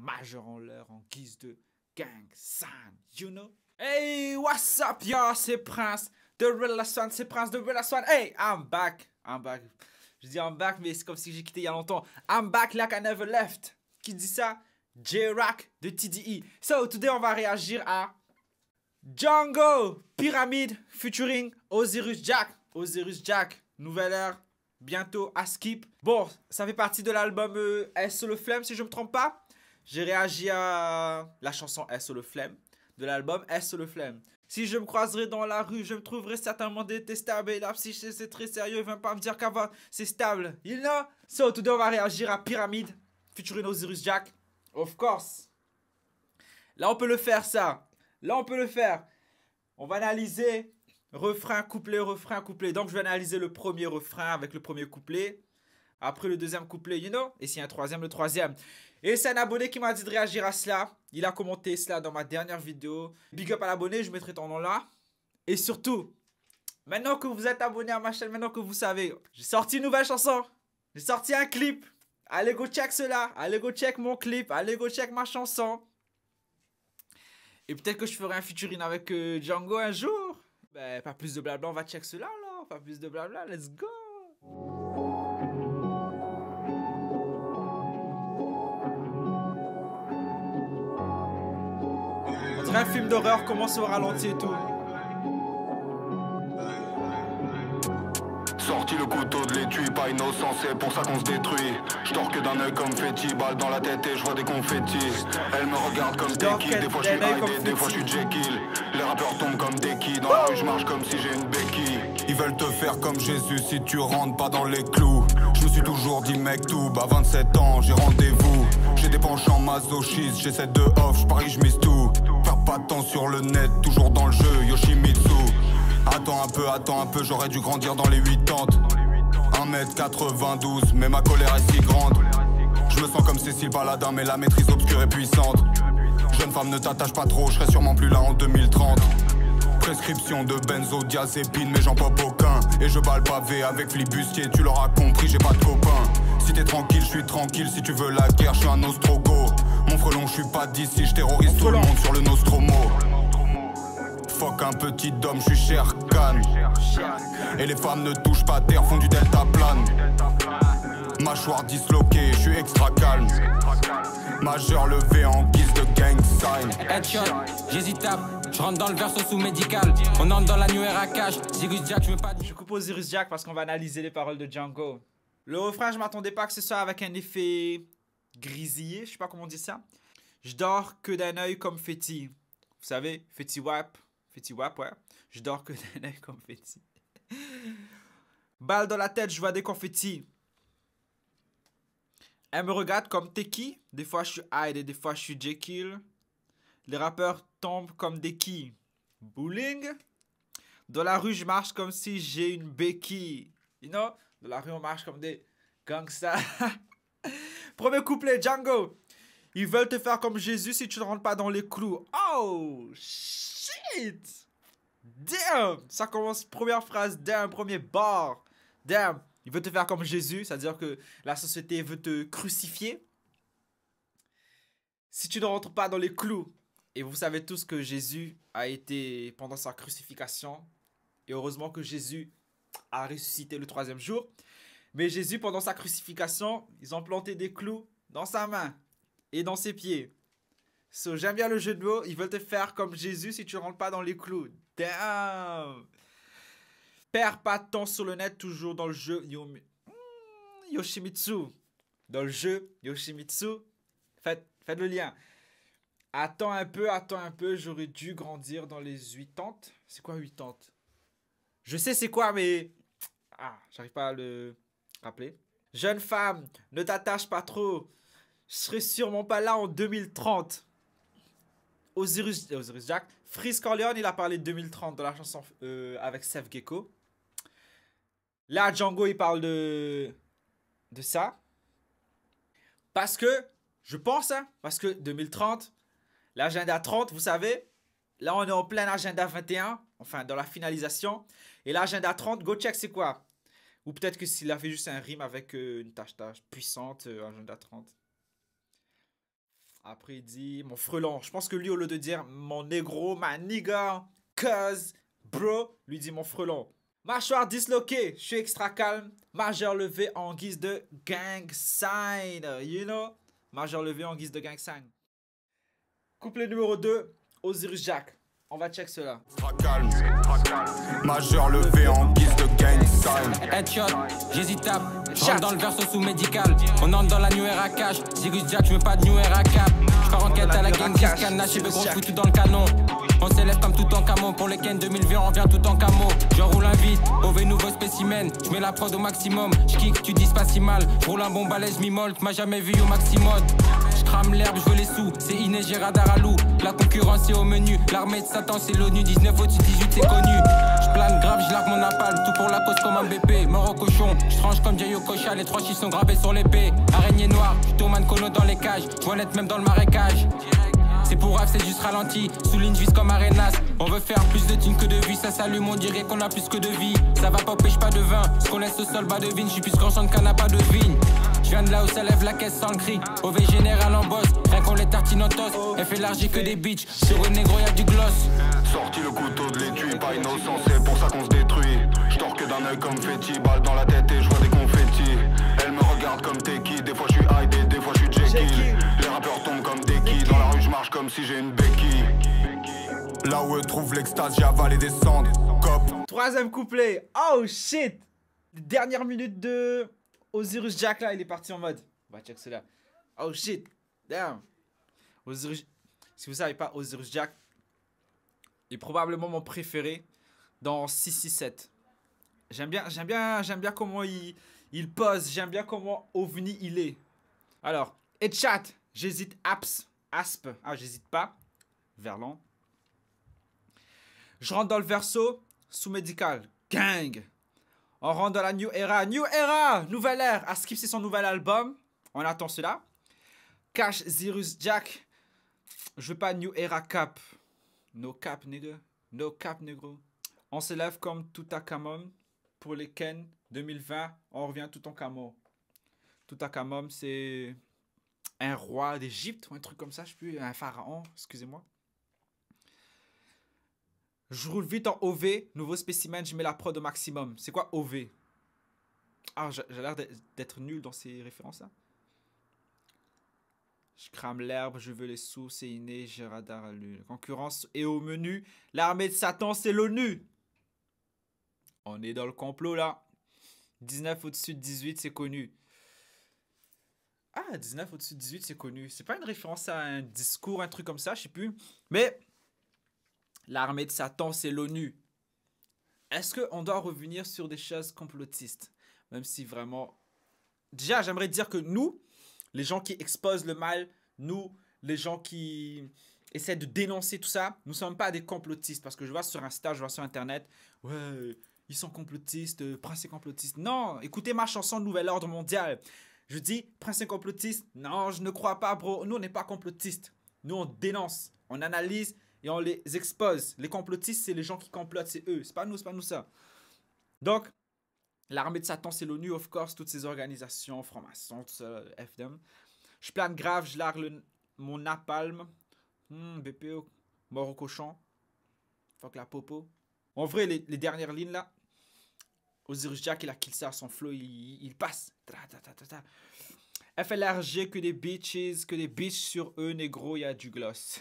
majeur en l'air en guise de gang sign, you know? Hey, what's up, y'all? C'est Prince de Relax One, c'est Prince de Relax One. Hey, I'm back. Je dis I'm back, mais c'est comme si j'ai quitté il y a longtemps. I'm back like I never left. Qui dit ça? J-Rock de TDE. So, today, on va réagir à Django Pyramid featuring Osiris Jack. Osiris Jack, nouvelle ère, bientôt à skip. Bon, ça fait partie de l'album S sur le Flemme, si je ne me trompe pas. J'ai réagi à la chanson S sur le Flemme de l'album S sur le Flemme. Si je me croiserai dans la rue, je me trouverai certainement détestable. Et la psyché, c'est très sérieux, il ne va pas me dire qu'avant, c'est stable. You know? So, today, on va réagir à Pyramid featuring Osiris Jack. Of course. Là, on peut le faire, ça. Là, on peut le faire. On va analyser refrain, couplet, refrain, couplet. Donc, je vais analyser le premier refrain avec le premier couplet. Après, le deuxième couplet, you know. Et s'il y a un troisième, le troisième. Et c'est un abonné qui m'a dit de réagir à cela. Il a commenté cela dans ma dernière vidéo. Big up à l'abonné, je mettrai ton nom là. Et surtout, maintenant que vous êtes abonné à ma chaîne, maintenant que vous savez, j'ai sorti une nouvelle chanson. J'ai sorti un clip. Allez go check cela. Allez go check mon clip. Allez go check ma chanson. Et peut-être que je ferai un featuring avec Django un jour. Ben, pas plus de blabla, on va check cela là. Pas plus de blabla, let's go. On dirait un film d'horreur, commence au ralenti et tout. Sorti le couteau de l'étui, pas innocent, c'est pour ça qu'on se détruit. Je dors que d'un œil comme Fetty, balle dans la tête et je vois des confettis. Elle me regarde comme Teki, des fois je suis Hyde, des fois je suis Jekyll. Les rappeurs tombent comme des quilles, dans la rue je marche comme si j'ai une béquille. Ils veulent te faire comme Jésus si tu rentres pas dans les clous. Je me suis toujours dit mec tout, à 27 ans j'ai rendez-vous. J'ai des penchants masochistes, j'essaie de off, je parie je mise tout. Perds pas de temps sur le net, toujours dans le jeu, Yoshimitsu. Attends un peu, j'aurais dû grandir dans les 80. 1m92, mais ma colère est si grande. Je me sens comme Cécile Baladin, mais la maîtrise obscure est puissante. Jeune femme, ne t'attache pas trop, je serai sûrement plus là en 2030. Prescription de benzodiazépine, mais j'en pop aucun. Et je bats le pavé avec flibustier, tu l'auras compris, j'ai pas de copain. Si t'es tranquille, je suis tranquille, si tu veux la guerre, je suis un ostrogo. Mon frelon, je suis pas d'ici, je terrorise tout le monde sur le Nostromo. Fuck un petit homme, je suis cher Khan. Et les femmes ne touchent pas terre, font du delta plane. Mâchoire disloquée, je suis extra calme. Majeur levé en guise de gang sign. Headshot, j'hésite à. Je rentre dans le verso sous médical. On entre dans la new era cash. Osiris Jack, je veux pas. Je coupe Osiris Jack parce qu'on va analyser les paroles de Django. Le refrain, je m'attendais pas que ce soit avec un effet grisillé, je sais pas comment on dit ça. Je dors que d'un œil comme Fetty. Vous savez, Fetty Wap. Fetty Wap, ouais. Je dors que d'un œil comme Fetty. Balle dans la tête, je vois des confettis. Elle me regarde comme Teki. Des fois, je suis Hyde et des fois, je suis Jekyll. Les rappeurs tombent comme des quilles. Bowling. Dans la rue, je marche comme si j'ai une béquille. You know? Dans la rue, on marche comme des gangsters. Premier couplet, Django. Ils veulent te faire comme Jésus si tu ne rentres pas dans les clous. Oh, shit. Damn. Ça commence, première phrase, damn, premier bar. Damn. Ils veulent te faire comme Jésus, c'est-à-dire que la société veut te crucifier si tu ne rentres pas dans les clous. Et vous savez tous que Jésus a été pendant sa crucifixion. Et heureusement que Jésus a ressuscité le 3e jour. Mais Jésus, pendant sa crucifixion, ils ont planté des clous dans sa main et dans ses pieds. So, j'aime bien le jeu de mots. Ils veulent te faire comme Jésus si tu ne rentres pas dans les clous. Damn! Perds pas de temps sur le net, toujours dans le jeu. Yoshimitsu. Dans le jeu, Yoshimitsu. Faites le lien. Attends un peu, j'aurais dû grandir dans les 80. C'est quoi 80? Je sais c'est quoi, mais... Ah, j'arrive pas à le rappeler. Jeune femme, ne t'attache pas trop. Je serai sûrement pas là en 2030. Osiris Jack. Freeze Corleone, il a parlé de 2030 dans la chanson avec Seth Gecko. Là, Django, il parle de ça. Parce que, je pense, hein, parce que 2030, l'agenda 30, vous savez, là, on est en plein agenda 21, enfin, dans la finalisation. Et l'agenda 30, go check, c'est quoi? Ou peut-être que s'il a fait juste un rime avec une tâche puissante, agenda 30. Après, il dit mon frelon. Je pense que lui, au lieu de dire mon négro, ma nigga, cuz, bro, lui dit mon frelon. Mâchoire disloquée, je suis extra calme. Majeur levé en guise de gang sign, you know? Majeur levé en guise de gang sign. Couplet numéro 2, Osiris Jack. On va check cela. Calme. Majeur levé en guise de gang sign. Headshot, j'hésite à. J'rentre dans le verso sous médical. On entre dans la New Era cash. Osiris Jack, j'mets pas de New Era cap. J'pars en quête à la gang 10 canne. J'ai gros foutu dans le canon. On s'élève comme tout en camo. Pour les Ken 2020, on revient tout en camo. J'enroule un vide, OV nouveau spécimen. J'mets la prod au maximum. J'kick, tu dis pas si mal. J'roule un bon balai, j'm'immole. M'as jamais vu au maximum. J'crame l'herbe, j'veux les sous. C'est Iné, j'ai radar à loup. La concurrence est au menu. L'armée de Satan, c'est l'ONU. 19 au-dessus 18, c'est connu. J'plane grave, j'largue mon napalm. Tout pour la cause comme un BP. Mort au cochon, j'tranche comme Jayo Kocha. Les 3 chiffres sont gravés sur l'épée. Araignée noire, j'tourne Kono dans les cages. J'vois net même dans le marécage. C'est pour rêve, c'est juste ralenti. Souligne, j'vise comme Arenas. On veut faire plus de thunes que de vie. Ça s'allume, on dirait qu'on a plus que de vie. Ça va pas, pêche pas de vin. Ce qu'on laisse au sol, bas de vigne. J'suis plus grand qu'un n'a pas de vigne. J'viens de là où ça lève la caisse sans le cri. OV général en boss, rien qu'on les tartine en toast. Elle fait larger que des bitches. Sur une négro, y'a du gloss. Sorti le couteau de l'étui, pas innocent, c'est pour ça qu'on se détruit. J'torque d'un œil comme Fetty, balle dans la tête et je vois des confettis. Elle me regarde comme Teki, des fois je suis Hyde, des fois je suis Jekyll. Les rappeurs tombent comme des quilles, dans la rue je marche comme si j'ai une béquille. Là où eux trouvent l'extase, j'ai avalé des cendres. Cop. Troisième couplet. Oh shit. Dernière minute de Osiris Jack là, il est parti en mode. On va check cela. Oh shit. Damn. Osiris. Si vous savez pas, Osiris Jack est probablement mon préféré dans 667. J'aime bien comment il pose. J'aime bien comment OVNI il est. Alors, headshot. J'hésite asp. Ah, j'hésite pas. Verlan. Je rentre dans le verso. Sous médical. Gang. On rentre dans la New Era. New Era. Nouvelle ère. Askip, c'est son nouvel album. On attend cela. Cash Zirus Jack. Je veux pas New Era cap. No cap, nigga. No cap, négro. On s'élève comme Toutankhamon. Pour les Ken 2020, on revient tout en camo. Toutankhamon, c'est un roi d'Égypte ou un truc comme ça, je sais plus. Un pharaon, excusez-moi. Je roule vite en OV. Nouveau spécimen, je mets la prod au maximum. C'est quoi OV? Ah, j'ai l'air d'être nul dans ces références-là. Je crame l'herbe, je veux les sous, c'est inné, j'ai radar à l'une. Concurrence est au menu. L'armée de Satan, c'est l'ONU. On est dans le complot, là. 19 au-dessus de 18, c'est connu. Ah, 19 au-dessus de 18, c'est connu. C'est pas une référence à un discours, un truc comme ça, je sais plus. Mais l'armée de Satan, c'est l'ONU. Est-ce qu'on doit revenir sur des choses complotistes? Même si vraiment... Déjà, j'aimerais dire que nous, les gens qui exposent le mal, nous, les gens qui essaient de dénoncer tout ça, nous ne sommes pas des complotistes. Parce que je vois sur Insta, je vois sur Internet, ouais, ils sont complotistes, Prince est complotiste. Non, écoutez ma chanson Nouvel Ordre Mondial. Je dis, Prince est complotiste. Non, je ne crois pas, bro. Nous, on n'est pas complotistes. Nous, on dénonce, on analyse et on les expose. Les complotistes, c'est les gens qui complotent, c'est eux. C'est pas nous ça. Donc, l'armée de Satan, c'est l'ONU, of course, toutes ces organisations, francs-maçons, tout ça, FDM. Je plane grave, je largue mon napalm. BPO, mort au cochon. Fuck la popo. En vrai, les dernières lignes là, Osiris Jack, il a kill ça à son flow, il passe. FLRG, que des bitches sur eux, négro, il y a du gloss.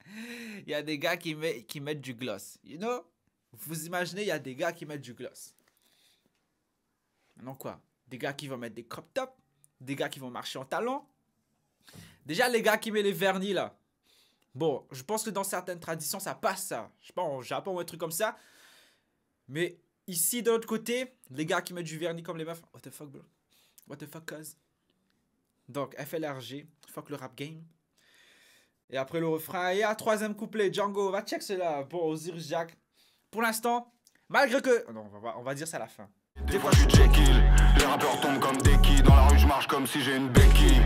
Il y a des gars qui mettent du gloss. You know? Vous imaginez, il y a des gars qui mettent du gloss. Maintenant quoi? Des gars qui vont mettre des crop tops. Des gars qui vont marcher en talons. Déjà, les gars qui mettent les vernis là. Bon, je pense que dans certaines traditions, ça passe ça. Je sais pas, au Japon ou un truc comme ça. Mais ici, de l'autre côté, les gars qui mettent du vernis comme les meufs. What the fuck, bro? What the fuck, cuz? Donc, FLRG. Fuck le rap game. Et après le refrain, et à troisième couplet, Django. Va check cela. Bon, Osiris Jack. Pour l'instant, malgré que... Non, on va dire ça à la fin. Des fois je suis Jekyll, les rappeurs tombent comme des quilles. Dans la rue je marche comme si j'ai une béquille.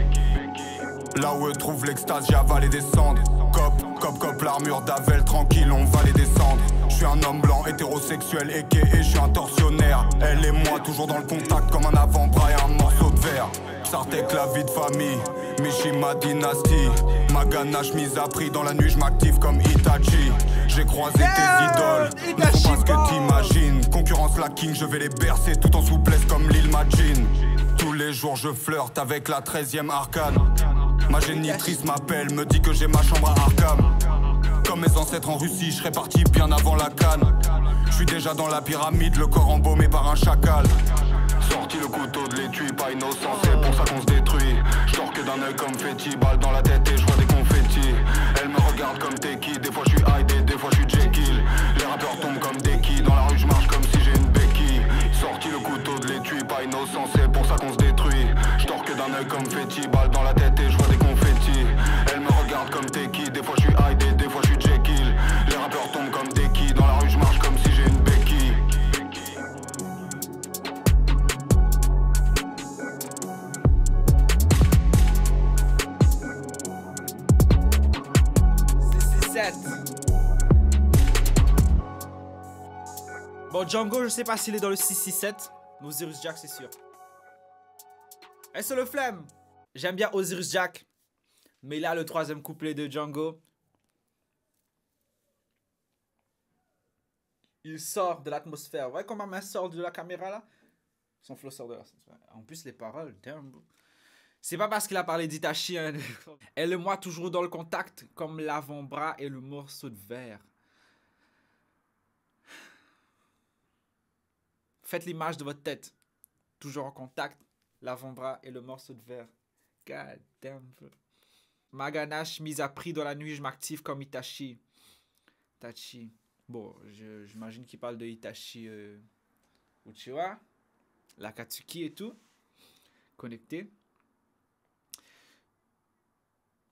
Là où eux trouvent l'extase, j'ai avalé des cendres. Cop, l'armure d'Avel, tranquille, on va les descendre. Je suis un homme blanc, hétérosexuel, et je suis un tortionnaire. Elle et moi, toujours dans le contact, comme un avant-bras et un morceau de verre. Sartek, la vie de famille, Mishima dynastie. Ma ganache mise à prix dans la nuit, je m'active comme Itachi. J'ai croisé tes idoles, ne font pas ce que t'imagines. Concurrence la king, je vais les bercer tout en souplesse comme Lil Majin. Tous les jours je flirte avec la 13e arcane. Ma génitrice m'appelle, me dit que j'ai ma chambre à Arkham. Comme mes ancêtres en Russie, je serais parti bien avant la canne. Je suis déjà dans la pyramide, le corps embaumé par un chacal. Sorti le couteau de l'étui, pas innocent, c'est pour ça qu'on se détruit. Je dors que d'un œil comme Fetty, balle dans la tête et je vois des confettis. Elle me regarde comme Teki, des fois je suis Hyde, des fois je suis Jekyll. Les rappeurs tombent comme des quilles, dans la rue je marche comme si j'ai une béquille. Sorti le couteau de l'étui, pas innocent, c'est pour ça qu'on se détruit. Je dors que d'un œil comme Fetty, balle dans la tête et je vois des confettis. Elle me regarde comme Teki, des fois je suis Hyde, des fois je suis Jekyll. Les rappeurs tombent comme des quilles, dans la rue je marche comme si j'ai une béquille. Bon, Django, je sais pas s'il est dans le 667. Mais Osiris Jack, c'est sûr. Et c'est le flemme. J'aime bien Osiris Jack. Mais là, le troisième couplet de Django, il sort de l'atmosphère. Vous voyez comment ma sort de la caméra là? Son flow sort de là. En plus, les paroles, damn. C'est pas parce qu'il a parlé d'Itachi. Hein. Elle et moi, toujours dans le contact, comme l'avant-bras et le morceau de verre. Faites l'image de votre tête. Toujours en contact, l'avant-bras et le morceau de verre. God damn. Ma ganache mise à prix dans la nuit, je m'active comme Itachi. Itachi. Bon, j'imagine qu'il parle de Itachi Uchiwa, l'Akatsuki et tout. Connecté.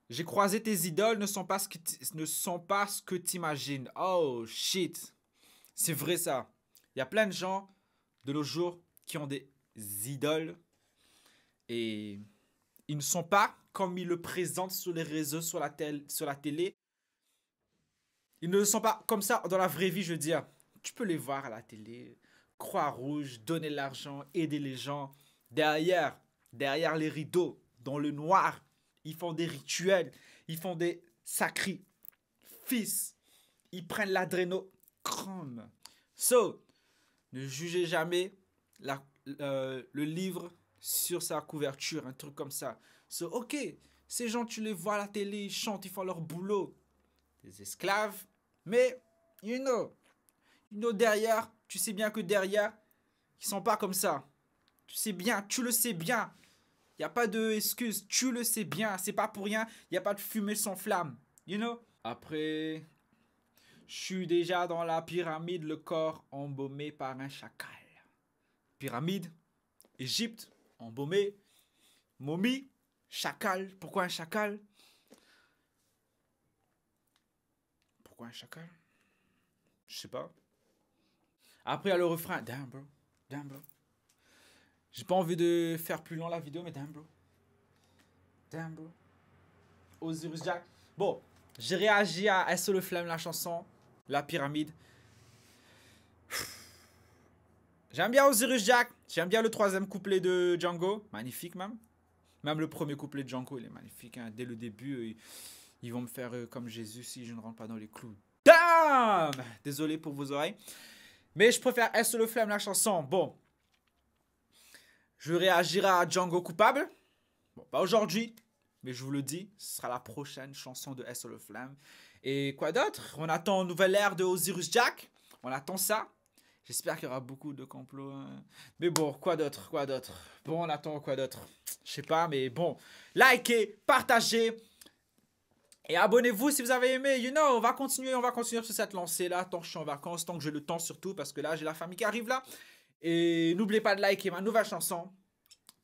J'ai croisé tes idoles, ne sont pas ce que t'imagines. Oh shit. C'est vrai ça. Il y a plein de gens de nos jours qui ont des idoles et ils ne sont pas comme ils le présentent sur les réseaux, sur la télé. Ils ne sont pas comme ça dans la vraie vie, je veux dire. Tu peux les voir à la télé, Croix-Rouge, donner l'argent, aider les gens. Derrière les rideaux, dans le noir, ils font des rituels, ils font des sacrifices, ils prennent l'adrénochrome. So, ne jugez jamais le livre sur sa couverture, un truc comme ça. So, ok, ces gens, tu les vois à la télé, ils chantent, ils font leur boulot. Des esclaves, mais, you know, derrière, tu sais bien que derrière, ils sont pas comme ça. Tu sais bien, tu le sais bien. Il n'y a pas d'excuse, tu le sais bien. C'est pas pour rien, il n'y a pas de fumée sans flamme. You know? Après, je suis déjà dans la pyramide, le corps embaumé par un chacal. Pyramide, Égypte, embaumé, momie, chacal. Pourquoi un chacal? Pourquoi un chacal? Je sais pas. Après, il y a le refrain. Damn, bro. Damn, bro. J'ai pas envie de faire plus long la vidéo, mais damn, bro. Damn, bro. Osiris Jack. Bon, j'ai réagi à SO le Flemme, la chanson. La pyramide. J'aime bien Osiris Jack. J'aime bien le troisième couplet de Django. Magnifique, même. Même le premier couplet de Django, il est magnifique. Hein. Dès le début, ils vont me faire comme Jésus si je ne rentre pas dans les clous. Damn! Désolé pour vos oreilles. Mais je préfère SO le Flemme, la chanson. Bon. Je réagirai à Django coupable. Bon, pas aujourd'hui. Mais je vous le dis, ce sera la prochaine chanson de SO le Flemme. Et quoi d'autre? On attend une nouvelle ère de Osiris Jack. On attend ça. J'espère qu'il y aura beaucoup de complots. Hein. Mais bon, quoi d'autre? Quoi d'autre? Bon, on attend quoi d'autre? Je sais pas, mais bon. Likez, partagez. Et abonnez-vous si vous avez aimé. You know, on va continuer sur cette lancée-là. Tant que je suis en vacances, tant que j'ai le temps surtout. Parce que là, j'ai la famille qui arrive là. Et n'oubliez pas de liker ma nouvelle chanson.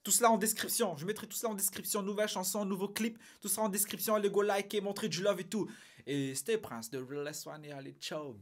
Tout cela en description. Je mettrai tout cela en description. Nouvelle chanson, nouveau clip. Tout sera en description. Allez go liker, montrer du love et tout. Et c'était Prince de Real S1 et allez, ciao.